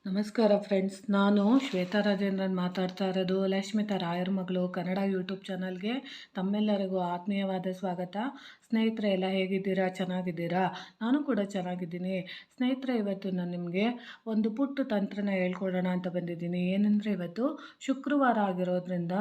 ನಮಸ್ಕಾರ ಫ್ರೆಂಡ್ಸ್, ನಾನು ಶ್ವೇತಾ ರಾಜೇಂದ್ರನ್ ಮಾತಾಡ್ತಾ ಇರೋದು. ಲಕ್ಷ್ಮಿತಾ ರಾಯರ ಮಗಳು ಕನ್ನಡ ಯೂಟ್ಯೂಬ್ ಚಾನಲ್ಗೆ ತಮ್ಮೆಲ್ಲರಿಗೂ ಆತ್ಮೀಯವಾದ ಸ್ವಾಗತ. ಸ್ನೇಹಿತರೆ, ಎಲ್ಲ ಹೇಗಿದ್ದೀರಾ? ಚೆನ್ನಾಗಿದ್ದೀರಾ? ನಾನು ಕೂಡ ಚೆನ್ನಾಗಿದ್ದೀನಿ. ಸ್ನೇಹಿತರೆ, ಇವತ್ತು ನಾನು ನಿಮಗೆ ಒಂದು ಪುಟ್ಟ ತಂತ್ರನ ಹೇಳ್ಕೊಡೋಣ ಅಂತ ಬಂದಿದ್ದೀನಿ. ಏನಂದರೆ, ಇವತ್ತು ಶುಕ್ರವಾರ ಆಗಿರೋದ್ರಿಂದ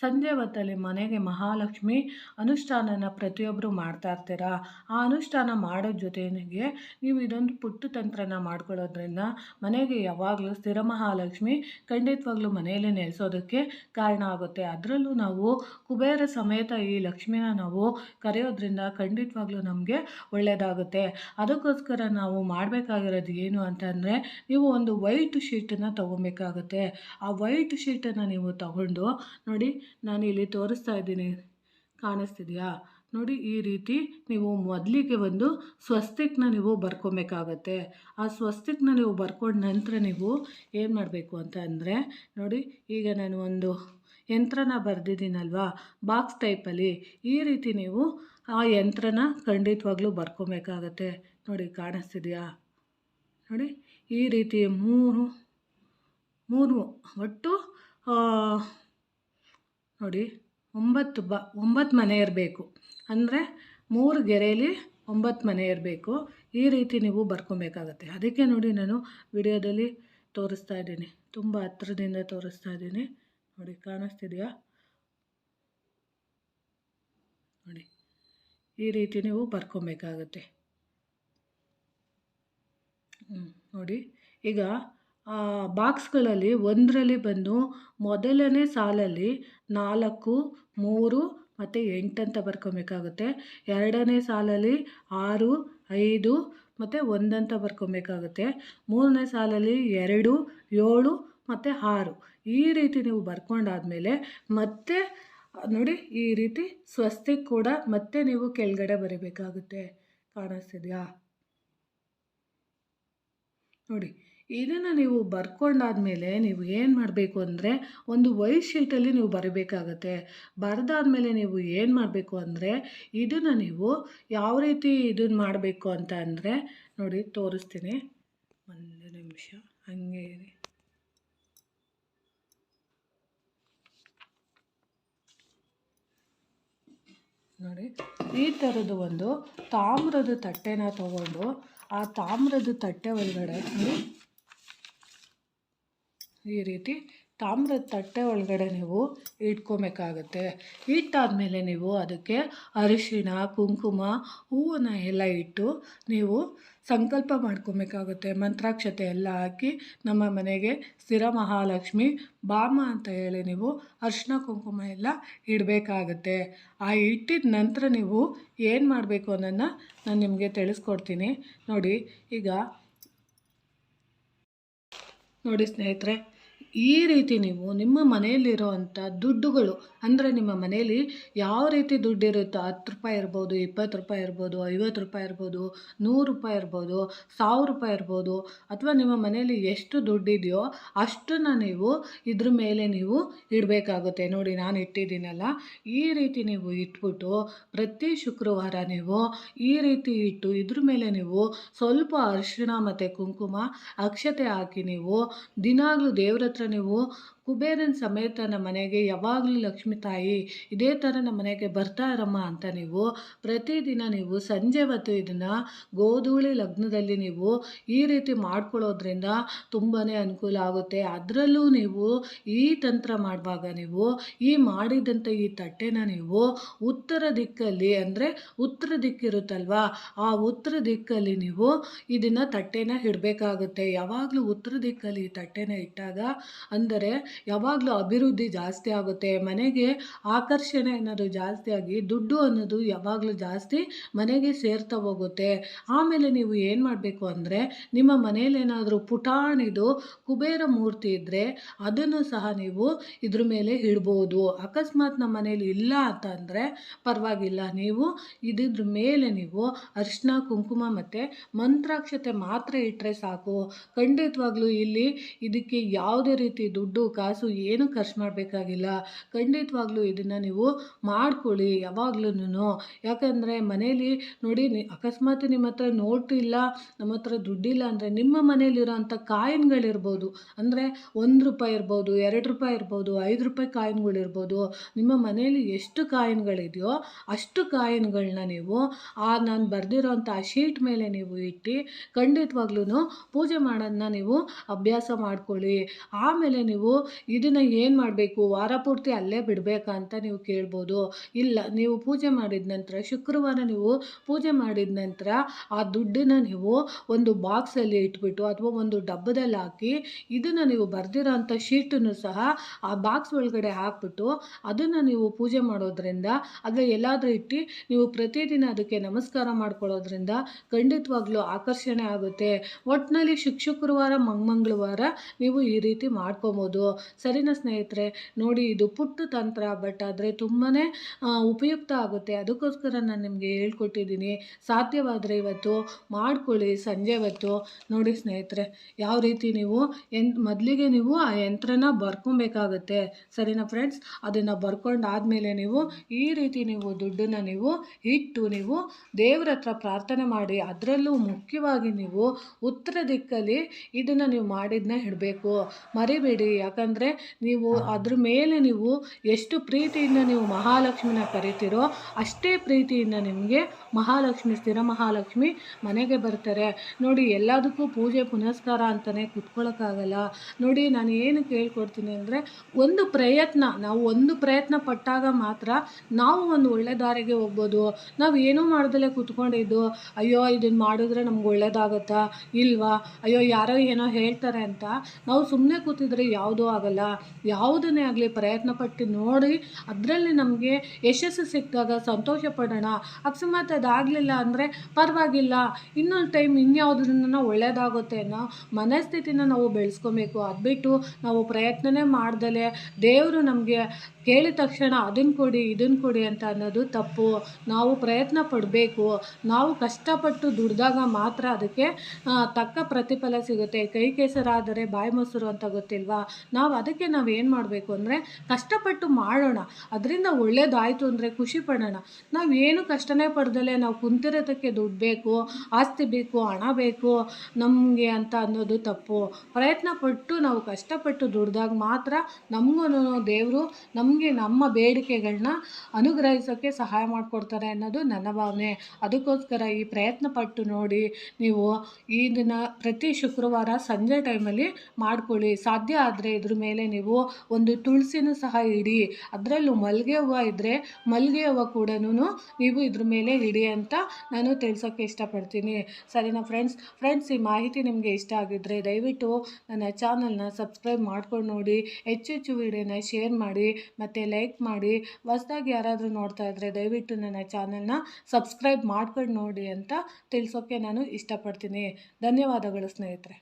ಸಂಜೆ ಹೊತ್ತಲ್ಲಿ ಮನೆಗೆ ಮಹಾಲಕ್ಷ್ಮಿ ಅನುಷ್ಠಾನನ ಪ್ರತಿಯೊಬ್ಬರು ಮಾಡ್ತಾ ಇರ್ತೀರಾ. ಆ ಅನುಷ್ಠಾನ ಮಾಡೋ ಜೊತೆಗೆ ನೀವು ಇದೊಂದು ಪುಟ್ಟ ತಂತ್ರನ ಮಾಡ್ಕೊಳ್ಳೋದ್ರಿಂದ ಮನೆಗೆ ಯಾವಾಗಲೂ ಸ್ಥಿರ ಮಹಾಲಕ್ಷ್ಮಿ ಖಂಡಿತವಾಗ್ಲೂ ಮನೆಯಲ್ಲೇ ನೆಲೆಸೋದಕ್ಕೆ ಕಾರಣ ಆಗುತ್ತೆ. ಅದರಲ್ಲೂ ನಾವು ಕುಬೇರ ಸಮೇತ ಈ ಲಕ್ಷ್ಮಿನ ನಾವು ಕರೆಯೋದ್ರಿಂದ ಖಂಡಿತವಾಗ್ಲೂ ನಮಗೆ ಒಳ್ಳೆಯದಾಗುತ್ತೆ. ಅದಕ್ಕೋಸ್ಕರ ನಾವು ಮಾಡಬೇಕಾಗಿರೋದು ಏನು ಅಂತಂದರೆ, ನೀವು ಒಂದು ವೈಟ್ ಶೀಟನ್ನು ತೊಗೊಬೇಕಾಗುತ್ತೆ. ಆ ವೈಟ್ ಶೀಟನ್ನು ನೀವು ತಗೊಂಡು ನೋಡಿ, ನಾನು ಇಲ್ಲಿ ತೋರಿಸ್ತಾ ಇದ್ದೀನಿ, ಕಾಣಿಸ್ತಿದೆಯಾ? ನೋಡಿ, ಈ ರೀತಿ ನೀವು ಮೊದಲಿಗೆ ಒಂದು ಸ್ವಸ್ತಿಕ್ನ ನೀವು ಬರ್ಕೊಬೇಕಾಗತ್ತೆ. ಆ ಸ್ವಸ್ತಿಕ್ನ ನೀವು ಬರ್ಕೊಂಡ ನಂತರ ನೀವು ಏನು ಮಾಡಬೇಕು ಅಂತ ಅಂದರೆ, ನೋಡಿ, ಈಗ ನಾನು ಒಂದು ಯಂತ್ರನ ಬರೆದಿದ್ದೀನಲ್ವಾ, ಬಾಕ್ಸ್ ಟೈಪಲ್ಲಿ, ಈ ರೀತಿ ನೀವು ಆ ಯಂತ್ರನ ಖಂಡಿತವಾಗ್ಲೂ ಬರ್ಕೊಬೇಕಾಗತ್ತೆ. ನೋಡಿ, ಕಾಣಿಸ್ತಿದೆಯಾ? ನೋಡಿ, ಈ ರೀತಿ ಮೂರು ಒಟ್ಟು ನೋಡಿ 9 ಮನೆ ಇರಬೇಕು. ಅಂದರೆ 3 ಗೆರೆಯಲ್ಲಿ 9 ಮನೆ ಇರಬೇಕು. ಈ ರೀತಿ ನೀವು ಬರ್ಕೊಬೇಕಾಗತ್ತೆ. ಅದಕ್ಕೆ ನೋಡಿ, ನಾನು ವಿಡಿಯೋದಲ್ಲಿ ತೋರಿಸ್ತಾ ಇದ್ದೀನಿ, ತುಂಬ ಹತ್ತಿರದಿಂದ ತೋರಿಸ್ತಾ ಇದ್ದೀನಿ. ನೋಡಿ, ಕಾಣಿಸ್ತಿದೆಯಾ? ನೋಡಿ, ಈ ರೀತಿ ನೀವು ಬರ್ಕೊಬೇಕಾಗತ್ತೆ. ನೋಡಿ, ಈಗ ಬಾಕ್ಸ್ಗಳಲ್ಲಿ ಒಂದರಲ್ಲಿ ಬಂದು ಮೊದಲನೇ ಸಾಲಲ್ಲಿ 4, 3 ಮತ್ತು 8 ಅಂತ ಬರ್ಕೊಬೇಕಾಗುತ್ತೆ. ಎರಡನೇ ಸಾಲಲ್ಲಿ 6, 5 ಮತ್ತು 1 ಅಂತ ಬರ್ಕೊಬೇಕಾಗುತ್ತೆ. ಮೂರನೇ ಸಾಲಲ್ಲಿ 2, 7 ಮತ್ತು 6. ಈ ರೀತಿ ನೀವು ಬರ್ಕೊಂಡಾದಮೇಲೆ ಮತ್ತೆ ನೋಡಿ, ಈ ರೀತಿ ಸ್ವಸ್ತಿಕ್ ಕೂಡ ಮತ್ತೆ ನೀವು ಕೆಳಗಡೆ ಬರೀಬೇಕಾಗುತ್ತೆ. ಕಾಣಿಸ್ತಿದೆಯಾ? ನೋಡಿ, ಇದನ್ನು ನೀವು ಬರ್ಕೊಂಡಾದಮೇಲೆ ನೀವು ಏನು ಮಾಡಬೇಕು ಅಂದರೆ, ಒಂದು ವೈಟ್ ಶೀಟಲ್ಲಿ ನೀವು ಬರೀಬೇಕಾಗತ್ತೆ. ಬರೆದಾದ್ಮೇಲೆ ನೀವು ಏನು ಮಾಡಬೇಕು ಅಂದರೆ, ಇದನ್ನು ನೀವು ಯಾವ ರೀತಿ ಇದನ್ನು ಮಾಡಬೇಕು ಅಂತ ಅಂದರೆ, ನೋಡಿ ತೋರಿಸ್ತೀನಿ, ಒಂದು ನಿಮಿಷ ಹಾಗೆ ಇರಿ. ನೋಡಿ, ಈ ಥರದ್ದು ಒಂದು ತಾಮ್ರದ ತಟ್ಟೆನ ತಗೊಂಡು, ಆ ತಾಮ್ರದ ತಟ್ಟೆ ಒಳಗಡೆ ನೋಡಿ, ಈ ರೀತಿ ತಾಮ್ರದ ತಟ್ಟೆ ಒಳಗಡೆ ನೀವು ಇಟ್ಕೊಬೇಕಾಗತ್ತೆ. ಇಟ್ಟಾದಮೇಲೆ ನೀವು ಅದಕ್ಕೆ ಅರಿಶಿಣ, ಕುಂಕುಮ, ಹೂವನ್ನು ಎಲ್ಲ ಇಟ್ಟು ನೀವು ಸಂಕಲ್ಪ ಮಾಡ್ಕೊಬೇಕಾಗುತ್ತೆ. ಮಂತ್ರಾಕ್ಷತೆ ಎಲ್ಲ ಹಾಕಿ ನಮ್ಮ ಮನೆಗೆ ಸ್ಥಿರ ಮಹಾಲಕ್ಷ್ಮಿ ಬಾಮ ಅಂತ ಹೇಳಿ ನೀವು ಅರಿಶಿಣ ಕುಂಕುಮ ಎಲ್ಲ ಇಡಬೇಕಾಗತ್ತೆ. ಆ ಇಟ್ಟಿದ ನಂತರ ನೀವು ಏನು ಮಾಡಬೇಕು ಅನ್ನೋದನ್ನ ನಾನು ನಿಮಗೆ ತಿಳಿಸ್ಕೊಡ್ತೀನಿ. ನೋಡಿ ಸ್ನೇಹಿತರೆ, ಈ ರೀತಿ ನೀವು ನಿಮ್ಮ ಮನೆಯಲ್ಲಿರೋವಂಥ ದುಡ್ಡುಗಳು, ಅಂದರೆ ನಿಮ್ಮ ಮನೆಯಲ್ಲಿ ಯಾವ ರೀತಿ ದುಡ್ಡಿರುತ್ತೋ, 10 ರೂಪಾಯಿ ಇರ್ಬೋದು, 20 ರೂಪಾಯಿ ಇರ್ಬೋದು, 50 ರೂಪಾಯಿ ಇರ್ಬೋದು, 100 ರೂಪಾಯಿ ಇರ್ಬೋದು, 1000 ರೂಪಾಯಿ ಇರ್ಬೋದು, ಅಥವಾ ನಿಮ್ಮ ಮನೆಯಲ್ಲಿ ಎಷ್ಟು ದುಡ್ಡಿದೆಯೋ ಅಷ್ಟನ್ನು ನೀವು ಇದ್ರ ಮೇಲೆ ನೀವು ಇಡಬೇಕಾಗುತ್ತೆ. ನೋಡಿ, ನಾನು ಇಟ್ಟಿದ್ದೀನಲ್ಲ, ಈ ರೀತಿ ನೀವು ಇಟ್ಬಿಟ್ಟು ಪ್ರತಿ ಶುಕ್ರವಾರ ನೀವು ಈ ರೀತಿ ಇಟ್ಟು ಇದ್ರ ಮೇಲೆ ನೀವು ಸ್ವಲ್ಪ ಅರಿಶಿಣ ಮತ್ತು ಕುಂಕುಮ ಅಕ್ಷತೆ ಹಾಕಿ ನೀವು ದಿನಾಗಲೂ ದೇವ್ರ ಹತ್ರ ನೀವು ಕುಬೇರನ ಸಮೇತ ನಮ್ಮ ಮನೆಗೆ ಯಾವಾಗಲೂ ಲಕ್ಷ್ಮೀ ತಾಯಿ ಇದೇ ಥರ ನಮ್ಮ ಮನೆಗೆ ಬರ್ತಾ ಇರಮ್ಮ ಅಂತ ನೀವು ಪ್ರತಿದಿನ ನೀವು ಸಂಜೆ ಹೊತ್ತು ಇದನ್ನು ಗೋಧೂಳಿ ಲಗ್ನದಲ್ಲಿ ನೀವು ಈ ರೀತಿ ಮಾಡ್ಕೊಳ್ಳೋದ್ರಿಂದ ತುಂಬಾ ಅನುಕೂಲ ಆಗುತ್ತೆ. ಅದರಲ್ಲೂ ನೀವು ಈ ತಂತ್ರ ಮಾಡುವಾಗ ನೀವು ಈ ಮಾಡಿದಂಥ ಈ ತಟ್ಟೆನ ನೀವು ಉತ್ತರ ದಿಕ್ಕಲ್ಲಿ, ಅಂದರೆ ಉತ್ತರ ದಿಕ್ಕಿರುತ್ತಲ್ವಾ, ಆ ಉತ್ತರ ದಿಕ್ಕಲ್ಲಿ ನೀವು ಇದನ್ನು ತಟ್ಟೆನ ಇಡಬೇಕಾಗುತ್ತೆ. ಯಾವಾಗಲೂ ಉತ್ತರ ದಿಕ್ಕಲ್ಲಿ ಈ ತಟ್ಟೆನ ಇಟ್ಟಾಗ ಅಂದರೆ ಯಾವಾಗಲೂ ಅಭಿವೃದ್ಧಿ ಜಾಸ್ತಿ ಆಗುತ್ತೆ. ಮನೆಗೆ ಆಕರ್ಷಣೆ ಅನ್ನೋದು ಜಾಸ್ತಿ ಆಗಿ ದುಡ್ಡು ಅನ್ನೋದು ಯಾವಾಗಲೂ ಜಾಸ್ತಿ ಮನೆಗೆ ಸೇರ್ತಾ ಹೋಗುತ್ತೆ. ಆಮೇಲೆ ನೀವು ಏನು ಮಾಡಬೇಕು ಅಂದರೆ, ನಿಮ್ಮ ಮನೇಲಿ ಏನಾದರೂ ಪುಟಾಣಿದು ಕುಬೇರ ಮೂರ್ತಿ ಇದ್ದರೆ ಅದನ್ನು ಸಹ ನೀವು ಇದ್ರ ಮೇಲೆ ಇಡ್ಬೋದು. ಅಕಸ್ಮಾತ್ ನಮ್ಮ ಮನೇಲಿ ಇಲ್ಲ ಅಂತ ಅಂದರೆ ಪರವಾಗಿಲ್ಲ, ನೀವು ಇದ್ರ ಮೇಲೆ ನೀವು ಅರಿಶಿನ ಕುಂಕುಮ ಮತ್ತು ಮಂತ್ರಾಕ್ಷತೆ ಮಾತ್ರ ಇಟ್ಟರೆ ಸಾಕು. ಖಂಡಿತವಾಗ್ಲೂ ಇಲ್ಲಿ ಇದಕ್ಕೆ ಯಾವುದೇ ರೀತಿ ದುಡ್ಡು ಕಾಸು ಕಾಸು ಏನು ಖರ್ಚು ಮಾಡಬೇಕಾಗಿಲ್ಲ. ಖಂಡಿತವಾಗ್ಲೂ ಇದನ್ನು ನೀವು ಮಾಡ್ಕೊಳ್ಳಿ ಯಾವಾಗ್ಲೂ. ಯಾಕಂದರೆ ಮನೇಲಿ ನೋಡಿ ಅಕಸ್ಮಾತ್ ನಿಮ್ಮ ಹತ್ರ ನೋಟು ಇಲ್ಲ, ನಮ್ಮ ಹತ್ರ ದುಡ್ಡಿಲ್ಲ ಅಂದರೆ ನಿಮ್ಮ ಮನೇಲಿರೋಂಥ ಕಾಯಿನ್ಗಳಿರ್ಬೋದು, ಅಂದರೆ ₹1 ಇರ್ಬೋದು, ₹2 ಇರ್ಬೋದು, ₹5 ಕಾಯಿನ್ಗಳಿರ್ಬೋದು. ನಿಮ್ಮ ಮನೇಲಿ ಎಷ್ಟು ಕಾಯಿನ್ಗಳಿದೆಯೋ ಅಷ್ಟು ಕಾಯಿನ್ಗಳನ್ನ ನೀವು ನಾನು ಬರೆದಿರೋಂಥ ಆ ಶೀಟ್ ಮೇಲೆ ನೀವು ಇಟ್ಟು ಖಂಡಿತವಾಗ್ಲೂ ಪೂಜೆ ಮಾಡೋದನ್ನ ನೀವು ಅಭ್ಯಾಸ ಮಾಡ್ಕೊಳ್ಳಿ. ಆಮೇಲೆ ನೀವು ಇದನ್ನು ಏನು ಮಾಡಬೇಕು, ವಾರ ಪೂರ್ತಿ ಅಲ್ಲೇ ಬಿಡಬೇಕಾ ಅಂತ ನೀವು ಕೇಳ್ಬೋದು. ಇಲ್ಲ, ನೀವು ಪೂಜೆ ಮಾಡಿದ ನಂತರ ಶುಕ್ರವಾರ ನೀವು ಪೂಜೆ ಮಾಡಿದ ನಂತರ ಆ ದುಡ್ಡನ್ನು ನೀವು ಒಂದು ಬಾಕ್ಸಲ್ಲಿ ಇಟ್ಬಿಟ್ಟು ಅಥವಾ ಒಂದು ಡಬ್ಬದಲ್ಲಿ ಹಾಕಿ ಇದನ್ನು ನೀವು ಬರೆದಿರೋ ಅಂಥ ಶೀಟನ್ನು ಸಹ ಆ ಬಾಕ್ಸ್ ಒಳಗಡೆ ಹಾಕ್ಬಿಟ್ಟು ಅದನ್ನು ನೀವು ಪೂಜೆ ಮಾಡೋದ್ರಿಂದ ಅಥವಾ ಎಲ್ಲಾದರೂ ಇಟ್ಟು ನೀವು ಪ್ರತಿದಿನ ಅದಕ್ಕೆ ನಮಸ್ಕಾರ ಮಾಡ್ಕೊಳ್ಳೋದ್ರಿಂದ ಖಂಡಿತವಾಗ್ಲೂ ಆಕರ್ಷಣೆ ಆಗುತ್ತೆ. ಒಟ್ಟಿನಲ್ಲಿ ಶುಕ್ರವಾರ ಮಂಗಳವಾರ ನೀವು ಈ ರೀತಿ ಮಾಡ್ಕೊಬೋದು. ಸರಿನಾ ಸ್ನೇಹಿತರೆ? ನೋಡಿ, ಇದು ಪುಟ್ಟ ತಂತ್ರ, ಬಟ್ ಆದರೆ ತುಂಬಾ ಉಪಯುಕ್ತ ಆಗುತ್ತೆ. ಅದಕ್ಕೋಸ್ಕರ ನಾನು ನಿಮಗೆ ಹೇಳ್ಕೊಟ್ಟಿದ್ದೀನಿ. ಸಾಧ್ಯವಾದರೆ ಇವತ್ತು ಮಾಡ್ಕೊಳ್ಳಿ. ಸಂಜೆ ಹೊತ್ತು ನೋಡಿ ಸ್ನೇಹಿತರೆ, ಯಾವ ರೀತಿ ನೀವು ಮೊದಲಿಗೆ ನೀವು ಆ ಯಂತ್ರನ ಬರ್ಕೊಬೇಕಾಗತ್ತೆ. ಸರಿನಾ ಫ್ರೆಂಡ್ಸ್? ಅದನ್ನು ಬರ್ಕೊಂಡಾದಮೇಲೆ ನೀವು ಈ ರೀತಿ ನೀವು ದುಡ್ಡನ್ನು ನೀವು ಇಟ್ಟು ನೀವು ದೇವ್ರ ಹತ್ರ ಪ್ರಾರ್ಥನೆ ಮಾಡಿ, ಅದರಲ್ಲೂ ಮುಖ್ಯವಾಗಿ ನೀವು ಉತ್ತರ ದಿಕ್ಕಲ್ಲಿ ಇದನ್ನು ನೀವು ಮಾಡಿದ್ದನ್ನ ಇಡಬೇಕು. ಮರಿಬೇಡಿ. ಯಾಕಂದರೆ ನೀವು ಅದ್ರ ಮೇಲೆ ನೀವು ಎಷ್ಟು ಪ್ರೀತಿಯಿಂದ ನೀವು ಮಹಾಲಕ್ಷ್ಮಿನ ಕರಿತೀರೋ ಅಷ್ಟೇ ಪ್ರೀತಿಯಿಂದ ನಿಮಗೆ ಮಹಾಲಕ್ಷ್ಮಿ, ಸ್ಥಿರ ಮಹಾಲಕ್ಷ್ಮಿ ಮನೆಗೆ ಬರ್ತಾರೆ. ನೋಡಿ, ಎಲ್ಲದಕ್ಕೂ ಪೂಜೆ ಪುನಸ್ಕಾರ ಅಂತಲೇ ಕುತ್ಕೊಳ್ಳೋಕ್ಕಾಗಲ್ಲ. ನೋಡಿ, ನಾನು ಏನು ಕೇಳ್ಕೊಡ್ತೀನಿ ಅಂದರೆ ನಾವು ಒಂದು ಪ್ರಯತ್ನ ಪಟ್ಟಾಗ ಮಾತ್ರ ನಾವು ಒಂದು ಒಳ್ಳೆ ದಾರಿಗೆ ಹೋಗ್ಬೋದು. ನಾವು ಏನೂ ಮಾಡ್ದಲೇ ಕೂತ್ಕೊಂಡಿದ್ದು, ಅಯ್ಯೋ ಇದನ್ನು ಮಾಡಿದ್ರೆ ನಮ್ಗೆ ಒಳ್ಳೇದಾಗತ್ತಾ ಇಲ್ವಾ, ಅಯ್ಯೋ ಯಾರೋ ಏನೋ ಹೇಳ್ತಾರೆ ಅಂತ ನಾವು ಸುಮ್ಮನೆ ಕೂತಿದ್ರೆ ಯಾವುದೂ ಆಗಲ್ಲ. ಯಾವುದನ್ನೇ ಆಗಲಿ ಪ್ರಯತ್ನ ಪಟ್ಟು ನೋಡಿ ಅದರಲ್ಲಿ ನಮಗೆ ಯಶಸ್ಸು ಸಿಕ್ಕಿದಾಗ ಸಂತೋಷ ಪಡೋಣ. ಅಕಸ್ಮಾತ್ ಅದಾಗಲಿಲ್ಲ ಅಂದರೆ ಪರವಾಗಿಲ್ಲ, ಇನ್ನೊಂದು ಟೈಮ್ ಇನ್ಯಾವುದನ್ನ ಒಳ್ಳೆಯದಾಗುತ್ತೆ ಅನ್ನೋ ಮನಸ್ಥಿತಿನ ನಾವು ಬೆಳೆಸ್ಕೊಬೇಕು. ಅದು ಬಿಟ್ಟು ನಾವು ಪ್ರಯತ್ನನೇ ಮಾಡ್ದಲೇ ದೇವರು ನಮಗೆ ಕೇಳಿದ ತಕ್ಷಣ ಅದನ್ನು ಕೊಡಿ ಇದನ್ನು ಕೊಡಿ ಅಂತ ಅನ್ನೋದು ತಪ್ಪು. ನಾವು ಪ್ರಯತ್ನ ಪಡಬೇಕು. ನಾವು ಕಷ್ಟಪಟ್ಟು ದುಡಿದಾಗ ಮಾತ್ರ ಅದಕ್ಕೆ ತಕ್ಕ ಪ್ರತಿಫಲ ಸಿಗುತ್ತೆ. ಕೈ ಕೆಸರಾದರೆ ಬಾಯಿ ಮೊಸರು ಅಂತ ಗೊತ್ತಿಲ್ವಾ? ಅದಕ್ಕೆ ನಾವು ಏನು ಮಾಡಬೇಕು ಅಂದರೆ ಕಷ್ಟಪಟ್ಟು ಮಾಡೋಣ. ಅದರಿಂದ ಒಳ್ಳೇದಾಯಿತು ಅಂದರೆ ಖುಷಿ ಪಡೋಣ. ನಾವು ಏನು ಕಷ್ಟನೇ ಪಡ್ದಲೇ ನಾವು ಕುಂತಿರೋದಕ್ಕೆ ದುಡ್ಡು ಬೇಕು, ಆಸ್ತಿ ಬೇಕು, ಹಣ ಬೇಕು ನಮಗೆ ಅಂತ ಅನ್ನೋದು ತಪ್ಪು. ಪ್ರಯತ್ನ ಪಟ್ಟು ನಾವು ಕಷ್ಟಪಟ್ಟು ದುಡ್ದಾಗ ಮಾತ್ರ ನಮಗೂ ದೇವರು ನಮಗೆ ನಮ್ಮ ಬೇಡಿಕೆಗಳನ್ನ ಅನುಗ್ರಹಿಸೋಕ್ಕೆ ಸಹಾಯ ಮಾಡಿಕೊಡ್ತಾರೆ ಅನ್ನೋದು ನನ್ನ ಭಾವನೆ. ಅದಕ್ಕೋಸ್ಕರ ಈ ಪ್ರಯತ್ನ ಪಟ್ಟು ನೋಡಿ, ನೀವು ಇದನ್ನು ಪ್ರತಿ ಶುಕ್ರವಾರ ಸಂಜೆ ಟೈಮಲ್ಲಿ ಮಾಡ್ಕೊಳ್ಳಿ. ಸಾಧ್ಯ ಆದರೆ ಇದ್ರ ಮೇಲೆ ನೀವು ಒಂದು ತುಳಸಿನೂ ಸಹ ಇಡಿ. ಅದರಲ್ಲೂ ಮಲ್ಲಿಗೆ ಹೂವು ಇದ್ದರೆ ಮಲ್ಲಿಗೆ ಹೂವು ಕೂಡ ನೀವು ಇದ್ರ ಮೇಲೆ ಇಡಿ ಅಂತ ನಾನು ತಿಳಿಸೋಕ್ಕೆ ಇಷ್ಟಪಡ್ತೀನಿ. ಸರಿನಾ ಫ್ರೆಂಡ್ಸ್, ಈ ಮಾಹಿತಿ ನಿಮಗೆ ಇಷ್ಟ ಆಗಿದ್ದರೆ ದಯವಿಟ್ಟು ನನ್ನ ಚಾನಲ್ನ ಸಬ್ಸ್ಕ್ರೈಬ್ ಮಾಡ್ಕೊಂಡು ನೋಡಿ. ಹೆಚ್ಚೆಚ್ಚು ವಿಡಿಯೋನ ಶೇರ್ ಮಾಡಿ ಮತ್ತು ಲೈಕ್ ಮಾಡಿ. ಹೊಸದಾಗಿ ಯಾರಾದರೂ ನೋಡ್ತಾ ಇದ್ದರೆ ದಯವಿಟ್ಟು ನನ್ನ ಚಾನಲ್ನ ಸಬ್ಸ್ಕ್ರೈಬ್ ಮಾಡ್ಕೊಂಡು ನೋಡಿ ಅಂತ ತಿಳಿಸೋಕ್ಕೆ ನಾನು ಇಷ್ಟಪಡ್ತೀನಿ. ಧನ್ಯವಾದಗಳು ಸ್ನೇಹಿತರೆ.